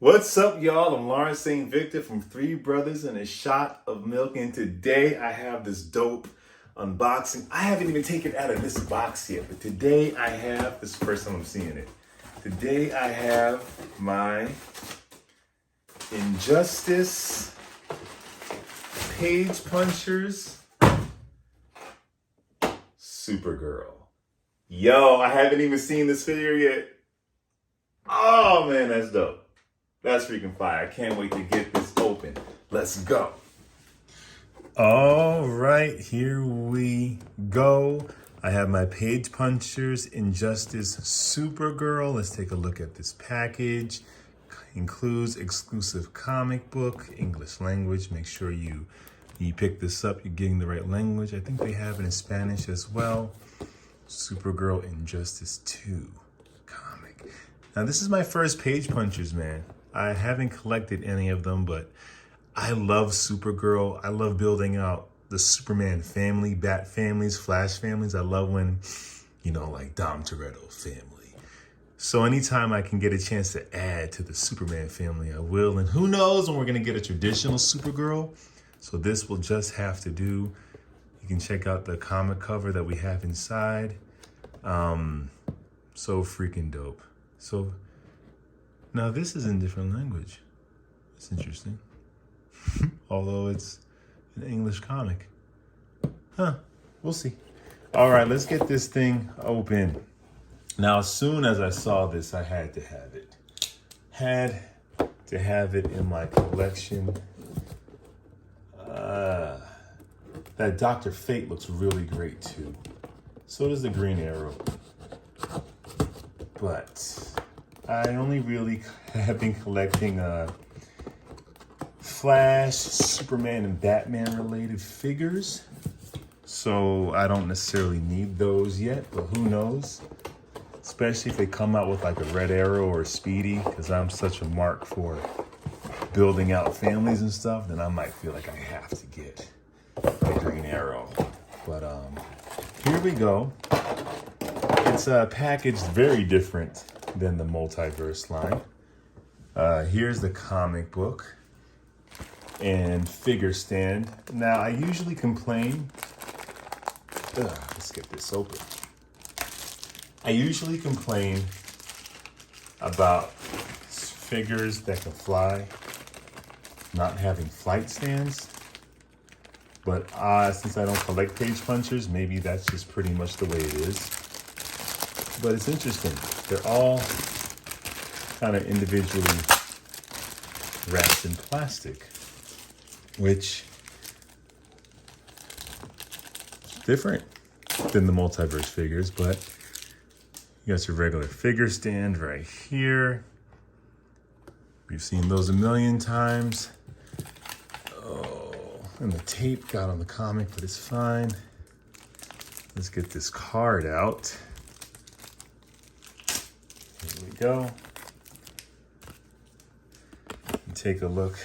What's up, y'all? I'm Lawrence St. Victor from Three Brothers and a Shot of Milk, and today I have this dope unboxing. I haven't even taken it out of this box yet, but today I have, this is the first time I'm seeing it. Today I have my Injustice Page Punchers Supergirl. Yo, I haven't even seen this figure yet. Oh man, that's dope. That's freaking fire. I can't wait to get this open. Let's go. All right, here we go. I have my Page Punchers Injustice Supergirl. Let's take a look at this package. Includes exclusive comic book, English language. Make sure you pick this up, you're getting the right language. I think they have it in Spanish as well. Supergirl Injustice 2 comic. Now this is my first Page Punchers, man. I haven't collected any of them, but I love Supergirl. I love building out the Superman family, Bat families, Flash families. I love when, like Dom Toretto family. So anytime I can get a chance to add to the Superman family, I will. And who knows when we're gonna get a traditional Supergirl. So this will just have to do. You can check out the comic cover that we have inside. So freaking dope. So now this is in different language. It's interesting. Although it's an English comic. Huh, we'll see. All right, let's get this thing open. Now, as soon as I saw this, I had to have it. Had to have it in my collection. That Dr. Fate looks really great too. So does the Green Arrow. But I only really have been collecting Flash, Superman, and Batman related figures. So I don't necessarily need those yet, but who knows? Especially if they come out with like a Red Arrow or a Speedy, because I'm such a mark for building out families and stuff, then I might feel like I have to get the Green Arrow. But here we go. It's packaged very different than the Multiverse line. Here's the comic book and figure stand. Now, I usually complain. Let's get this open. I usually complain about figures that can fly not having flight stands. But since I don't collect Page Punchers, maybe that's just pretty much the way it is. But it's interesting. They're all kind of individually wrapped in plastic, which is different than the Multiverse figures, but you got your regular figure stand right here. We've seen those a million times. Oh, and the tape got on the comic, but it's fine. Let's get this card out. Here we go. Take a look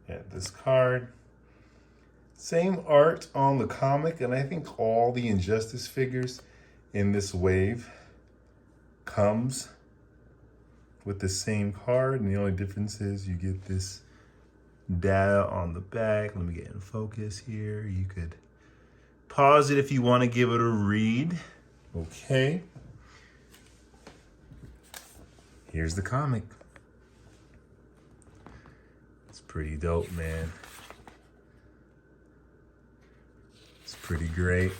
at this card. Same art on the comic, and I think all the Injustice figures in this wave comes with the same card, and the only difference is you get this data on the back. Let me get in focus here. You could pause it if you want to give it a read. Okay. Here's the comic. It's pretty dope, man. It's pretty great.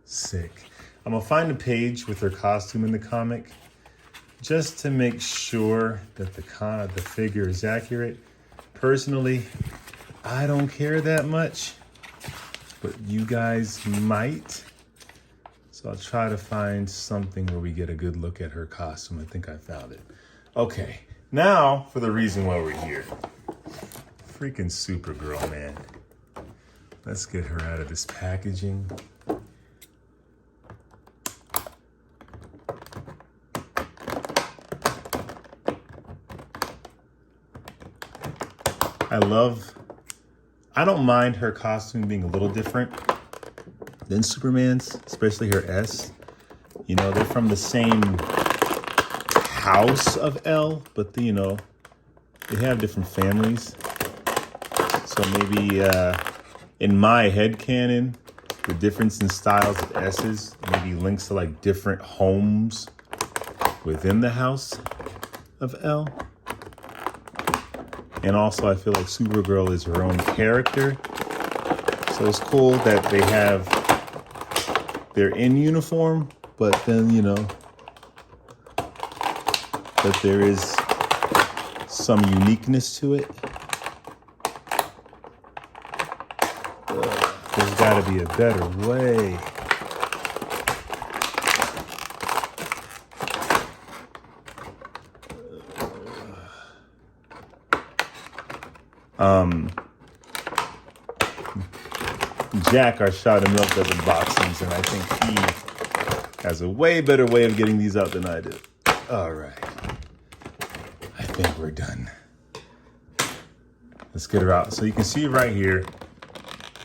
Sick. I'm gonna find a page with her costume in the comic just to make sure that the figure is accurate. Personally, I don't care that much, but you guys might. So I'll try to find something where we get a good look at her costume. I think I found it. Okay, now for the reason why we're here. Freaking Supergirl, man. Let's get her out of this packaging. I don't mind her costume being a little different than Superman's, especially her S. You know, they're from the same house of L, but they have different families. So maybe in my headcanon, the difference in styles of S's maybe links to like different homes within the house of L. And also I feel like Supergirl is her own character. So it's cool that they're in uniform, but then, that there is some uniqueness to it. There's got to be a better way. Jack, our shot of milk, does unboxings, and I think he has a way better way of getting these out than I do. All right. I think we're done. Let's get her out. So you can see right here,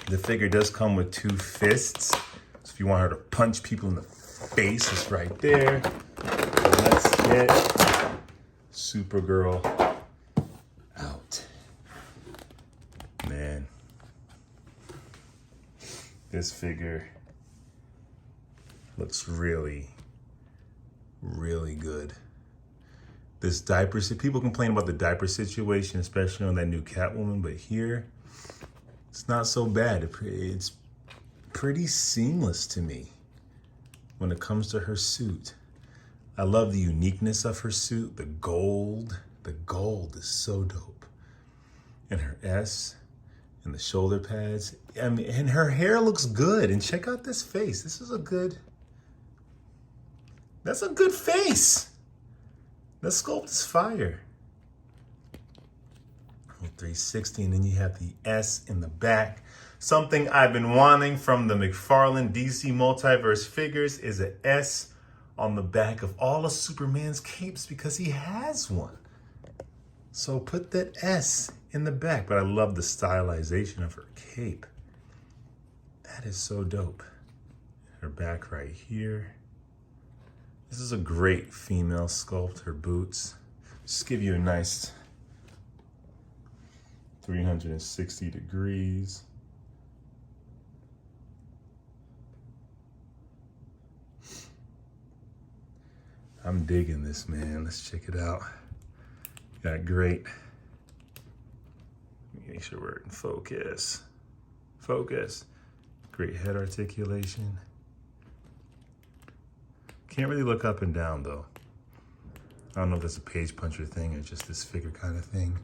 the figure does come with 2 fists. So if you want her to punch people in the face, it's right there. So let's get Supergirl out. Man. This figure looks really, really good. This diaper, people complain about the diaper situation, especially on that new Catwoman, but here, it's not so bad. It's pretty seamless to me when it comes to her suit. I love the uniqueness of her suit, the gold. The gold is so dope. And her S. And the shoulder pads. I mean, and her hair looks good. And check out this face. That's a good face. The sculpt is fire. 360, and then you have the S in the back. Something I've been wanting from the McFarlane DC Multiverse figures is an S on the back of all of Superman's capes because he has one. So put that S in the back, but I love the stylization of her cape. That is so dope. Her back right here. This is a great female sculpt, her boots. Just give you a nice 360 degrees. I'm digging this, man. Let's check it out. Got great. Make sure we're in focus. Focus. Great head articulation. Can't really look up and down though. I don't know if that's a page puncher thing or just this figure kind of thing.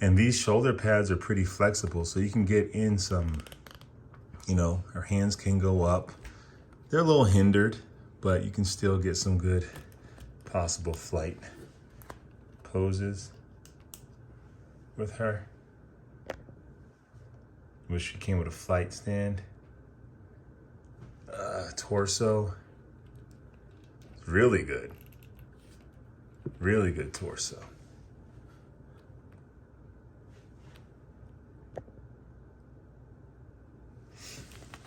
And these shoulder pads are pretty flexible, so you can get in some, her hands can go up. They're a little hindered, but you can still get some good possible flight poses with her. Wish she came with a flight stand. Torso. Really good. Really good torso.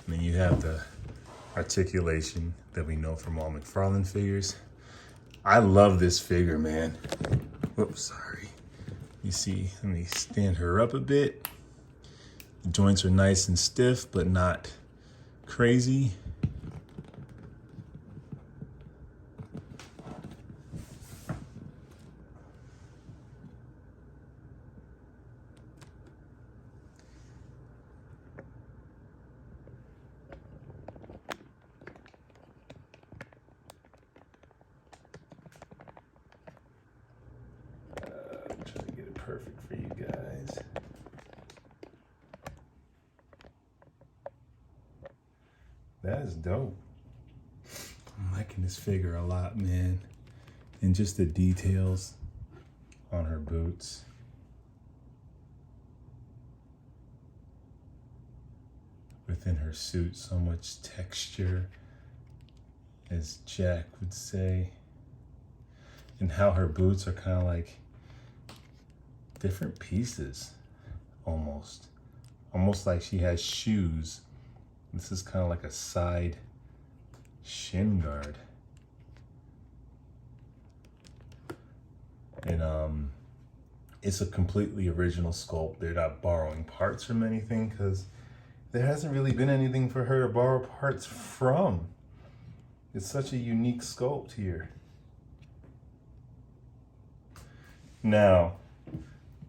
And then you have the articulation that we know from all McFarlane figures. I love this figure, man. Whoops, sorry. You see, let me stand her up a bit. The joints are nice and stiff, but not crazy. Try to get it perfect for you guys. That is dope. I'm liking this figure a lot, man. And just the details on her boots. Within her suit, so much texture, as Jack would say. And how her boots are kind of like different pieces, almost. Almost like she has shoes. This is kind of like a side shin guard. And it's a completely original sculpt. They're not borrowing parts from anything because there hasn't really been anything for her to borrow parts from. It's such a unique sculpt here. Now,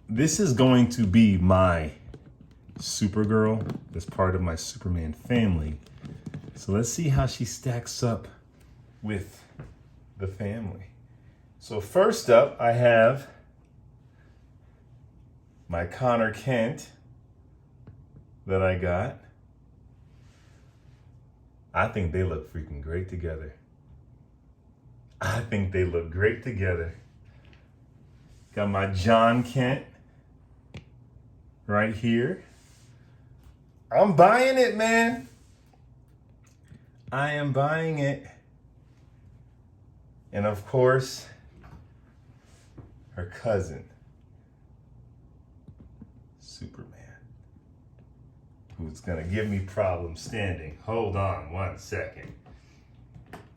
this is going to be my Supergirl as part of my Superman family. So let's see how she stacks up with the family. So first up, I have my Connor Kent that I got. I think they look freaking great together. I think they look great together. Got my John Kent right here. I'm buying it, man. I am buying it. And of course, her cousin, Superman, who's gonna give me problems standing. Hold on 1 second.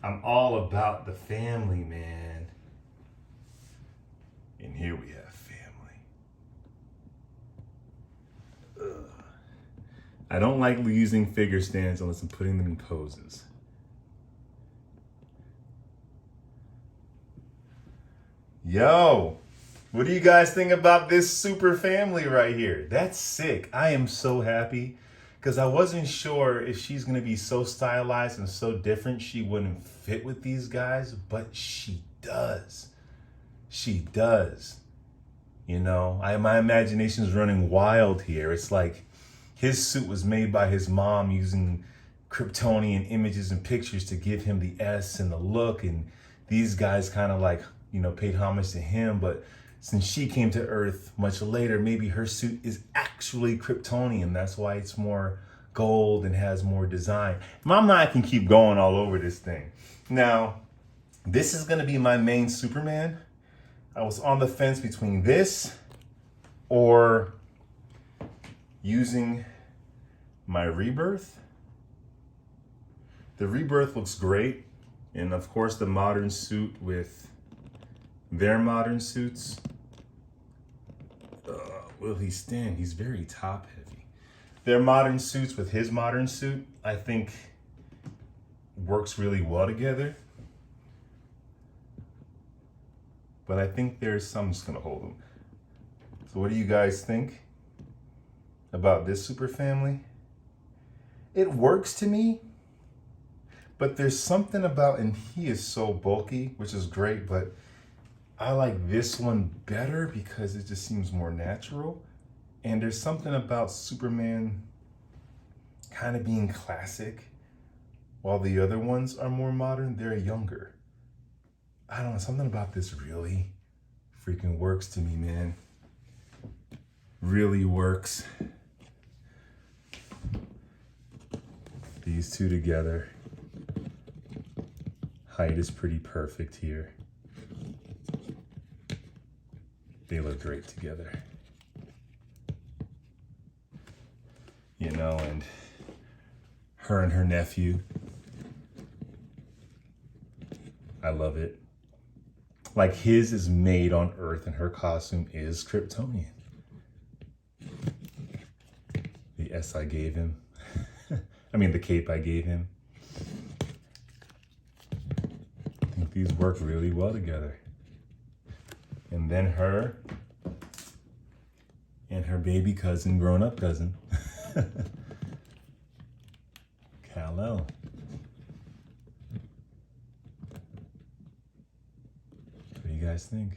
I'm all about the family, man. And here we have family. Ugh. I don't like using figure stands unless I'm putting them in poses. Yo, what do you guys think about this super family right here? That's sick. I am so happy because I wasn't sure if she's going to be so stylized and so different she wouldn't fit with these guys, but she does. She does. You know, my imagination's running wild here. It's like his suit was made by his mom using Kryptonian images and pictures to give him the S and the look, and these guys kind of like, you know, paid homage to him, but since she came to Earth much later, maybe her suit is actually Kryptonian. That's why it's more gold and has more design. My mind can keep going all over this thing. Now, this is going to be my main Superman. I was on the fence between this or using my Rebirth. The Rebirth looks great. And of course, the modern suit with their modern suits. Will he stand? He's very top heavy. Their modern suits with his modern suit, I think works really well together. But I think there's some just gonna hold them. So what do you guys think about this super family? It works to me, but there's something about, and he is so bulky, which is great, but I like this one better because it just seems more natural. And there's something about Superman kind of being classic while the other ones are more modern. They're younger. I don't know, something about this really freaking works to me, man. Really works. These two together. Height is pretty perfect here. They look great together. You know, and her and her nephew. I love it. Like his is made on Earth and her costume is Kryptonian. The S I gave him. I mean, the cape I gave him. I think these work really well together. And then her and her baby cousin, grown-up cousin, Kal-El. What do you guys think?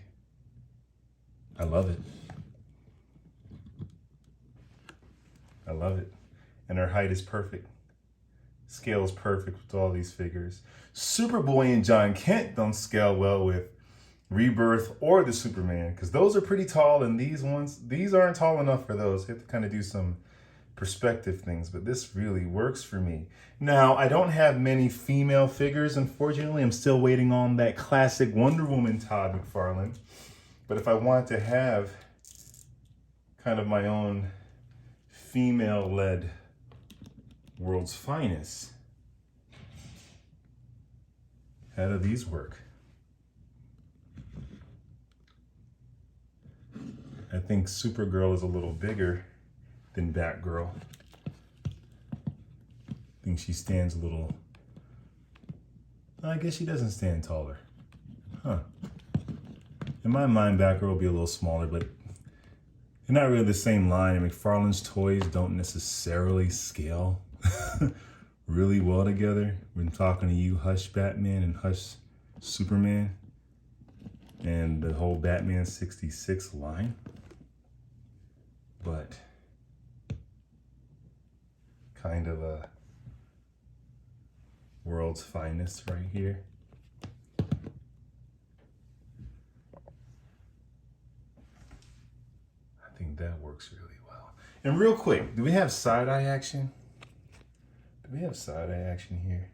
I love it. I love it. And her height is perfect. Scale is perfect with all these figures. Superboy and John Kent don't scale well with Rebirth or the Superman, because those are pretty tall, and these aren't tall enough for those. You have to kind of do some perspective things, but this really works for me. Now, I don't have many female figures, unfortunately. I'm still waiting on that classic Wonder Woman Todd McFarlane. But if I want to have kind of my own female-led World's Finest, How do these work? I think Supergirl is a little bigger than Batgirl. I think she stands a little... I guess she doesn't stand taller. Huh. In my mind, Batgirl will be a little smaller, but they're not really the same line. And McFarlane's toys don't necessarily scale really well together. When talking to you, Hush Batman and Hush Superman, and the whole Batman 66 line. But kind of a world's finest right here. I think that works really well. And real quick, do we have side-eye action? Do we have side-eye action here?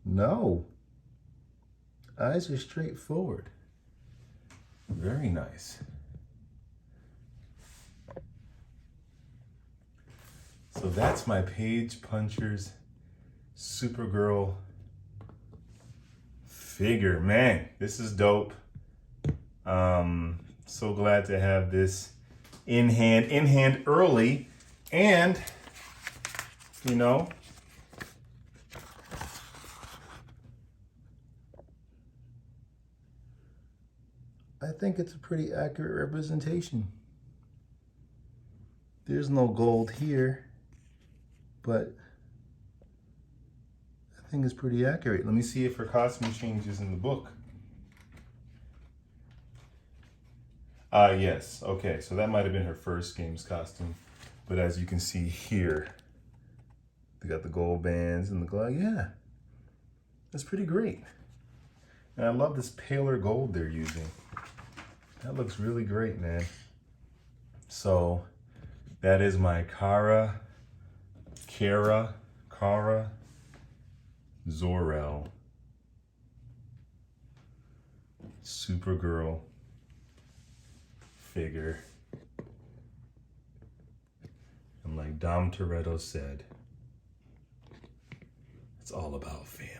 No. Eyes are straight forward. Very nice. So that's my Page Punchers Supergirl figure. Man, this is dope. So glad to have this in hand early. And, you know, I think it's a pretty accurate representation. There's no gold here, but I think it's pretty accurate. Let me see if her costume changes in the book. Yes, okay, so that might have been her first game's costume. But as you can see here, they got the gold bands and the glove. Yeah, that's pretty great. And I love this paler gold they're using. That looks really great, man. So that is my Kara Zor-El Supergirl figure. And like Dom Toretto said, it's all about family.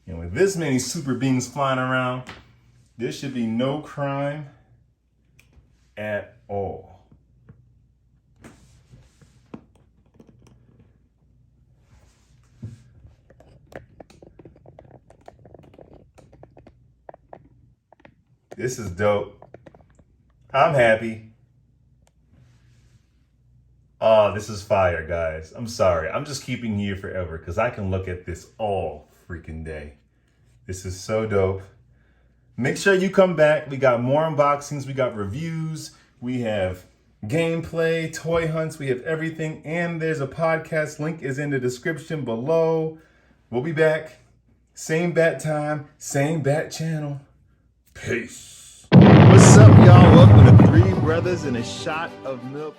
And with this many super beings flying around, there should be no crime at all. This is dope. I'm happy. Oh, this is fire, guys. I'm sorry. I'm just keeping you here forever because I can look at this all freaking day. This is so dope. Make sure you come back. We got more unboxings. We got reviews. We have gameplay, toy hunts. We have everything. And there's a podcast. Link is in the description below. We'll be back. Same bat time, same bat channel. Peace. What's up, y'all? Welcome to Three Brothers and a Shot of Milk.